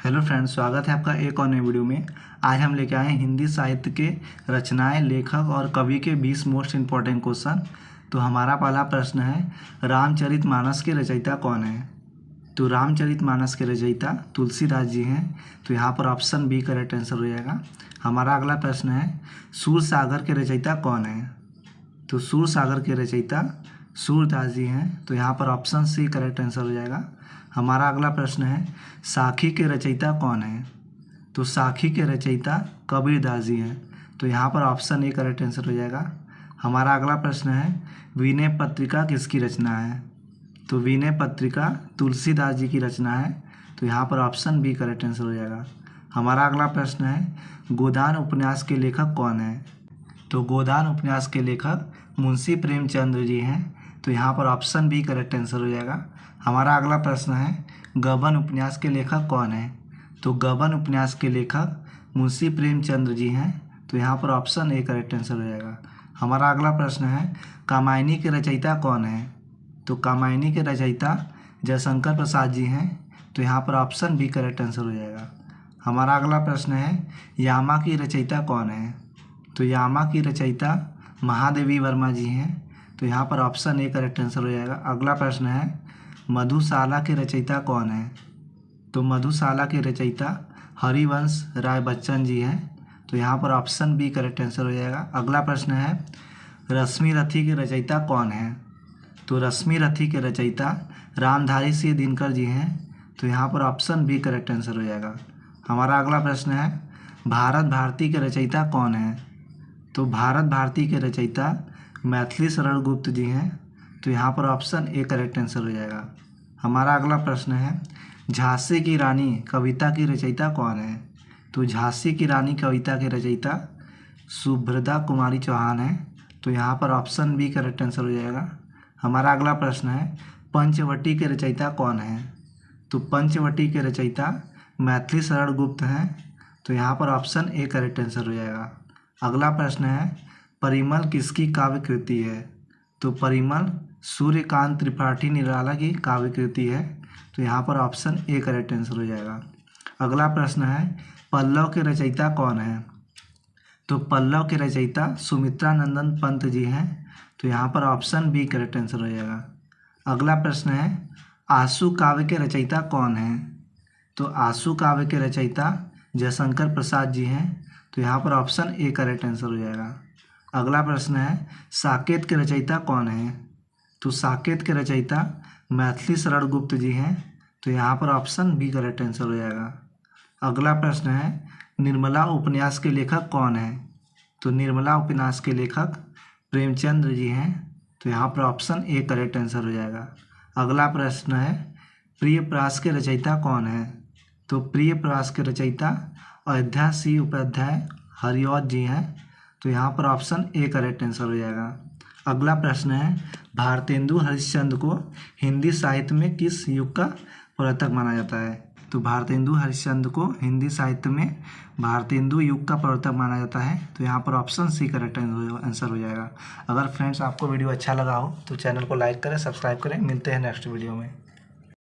Hello friends, स्वागत है आपका एक और नए वीडियो में। आज हम लेके आए हैं हिंदी साहित्य के रचनाएं, लेखक और कवि के 20 मोस्ट इम्पॉर्टेंट क्वेश्चन। तो हमारा पहला प्रश्न है, रामचरितमानस के रचयिता कौन है? तो रामचरितमानस के रचयिता तुलसीदास जी हैं। तो यहाँ पर ऑप्शन बी करेक्ट आंसर हो जाएगा। हमारा अगला प्रश्न है, सूरसागर के रचयिता कौन है? तो सूरसागर के रचयिता सूरदास जी हैं। तो यहाँ पर ऑप्शन सी करेक्ट आंसर हो जाएगा। हमारा अगला प्रश्न है, साखी के रचयिता कौन है? तो साखी के रचयिता कबीरदास जी हैं। तो यहाँ पर ऑप्शन ए करेक्ट आंसर हो जाएगा। हमारा अगला प्रश्न है, विनय पत्रिका किसकी रचना है? तो विनय पत्रिका तुलसीदास जी की रचना है। तो यहाँ पर ऑप्शन बी करेक्ट आंसर हो जाएगा। हमारा अगला प्रश्न है, गोदान उपन्यास के लेखक कौन है? तो गोदान उपन्यास के लेखक मुंशी प्रेमचंद्र जी हैं। तो यहाँ पर ऑप्शन बी करेक्ट आंसर हो जाएगा। हमारा अगला प्रश्न है, गबन उपन्यास के लेखक कौन है? तो गबन उपन्यास के लेखक मुंशी प्रेमचंद्र जी हैं। तो यहाँ पर ऑप्शन ए करेक्ट आंसर हो जाएगा। हमारा अगला प्रश्न है, कामायनी के रचयिता कौन है? तो कामायनी के रचयिता जयशंकर प्रसाद जी हैं। तो यहाँ पर ऑप्शन बी करेक्ट आंसर हो जाएगा। हमारा अगला प्रश्न है, यामा की रचयिता कौन है? तो यामा की रचयिता महादेवी वर्मा जी हैं। तो यहाँ पर ऑप्शन ए करेक्ट आंसर हो जाएगा। अगला प्रश्न है, मधुशाला के रचयिता कौन है? तो मधुशाला के रचयिता हरिवंश राय बच्चन जी हैं। तो यहाँ पर ऑप्शन बी करेक्ट आंसर हो जाएगा। अगला प्रश्न है, रश्मि रथी के रचयिता कौन है? तो रश्मि रथी के रचयिता रामधारी सिंह दिनकर जी हैं। तो यहाँ पर ऑप्शन बी करेक्ट आंसर हो जाएगा। हमारा अगला प्रश्न है, भारत भारती के रचयिता कौन है? तो भारत भारती के रचयिता मैथिली शरण गुप्त जी हैं। तो यहाँ पर ऑप्शन ए करेक्ट आंसर हो जाएगा। हमारा अगला प्रश्न है, झांसी की रानी कविता की रचयिता कौन है? तो झांसी की रानी कविता के रचयिता सुभद्रा कुमारी चौहान है। तो यहाँ पर ऑप्शन बी करेक्ट आंसर हो जाएगा। हमारा अगला प्रश्न है, पंचवटी के रचयिता कौन है? तो पंचवटी के रचयिता मैथिली शरण गुप्त हैं। तो यहाँ पर ऑप्शन ए करेक्ट आंसर हो जाएगा। अगला प्रश्न है, परिमल किसकी काव्य कृति है? तो परिमल सूर्यकांत त्रिपाठी निराला की काव्य कृति है। तो यहाँ पर ऑप्शन ए करेक्ट आंसर हो जाएगा। अगला प्रश्न है, पल्लव के रचयिता कौन है? तो पल्लव के रचयिता सुमित्रा नंदन पंत जी हैं। तो यहाँ पर ऑप्शन बी करेक्ट आंसर हो जाएगा। अगला प्रश्न है, आंसू काव्य के रचयिता कौन है? तो आंसू काव्य के रचयिता जयशंकर प्रसाद जी हैं। तो यहाँ पर ऑप्शन ए करेक्ट आंसर हो जाएगा। अगला प्रश्न है, साकेत के रचयिता कौन है? तो साकेत के रचयिता मैथिली शरण गुप्त जी हैं। तो यहाँ पर ऑप्शन बी करेक्ट आंसर हो जाएगा। अगला प्रश्न है, निर्मला उपन्यास के लेखक कौन है? तो निर्मला उपन्यास के लेखक प्रेमचंद्र जी हैं। तो यहाँ पर ऑप्शन ए करेक्ट आंसर हो जाएगा। अगला प्रश्न है, प्रियप्रास के रचयिता कौन है? तो प्रियप्रास के रचयिता अयोध्या सिंह उपाध्याय हरिऔध जी हैं। तो यहाँ पर ऑप्शन ए करेक्ट आंसर हो जाएगा। अगला प्रश्न है, भारतेंदु हरिश्चंद्र को हिंदी साहित्य में किस युग का प्रवर्तक माना जाता है? तो भारतेंदु हरिश्चंद्र को हिंदी साहित्य में भारतेंदु युग का प्रवर्तक माना जाता है। तो यहाँ पर ऑप्शन सी करेक्ट आंसर हो जाएगा। अगर फ्रेंड्स आपको वीडियो अच्छा लगा हो तो चैनल को लाइक करें, सब्सक्राइब करें। मिलते हैं नेक्स्ट वीडियो में।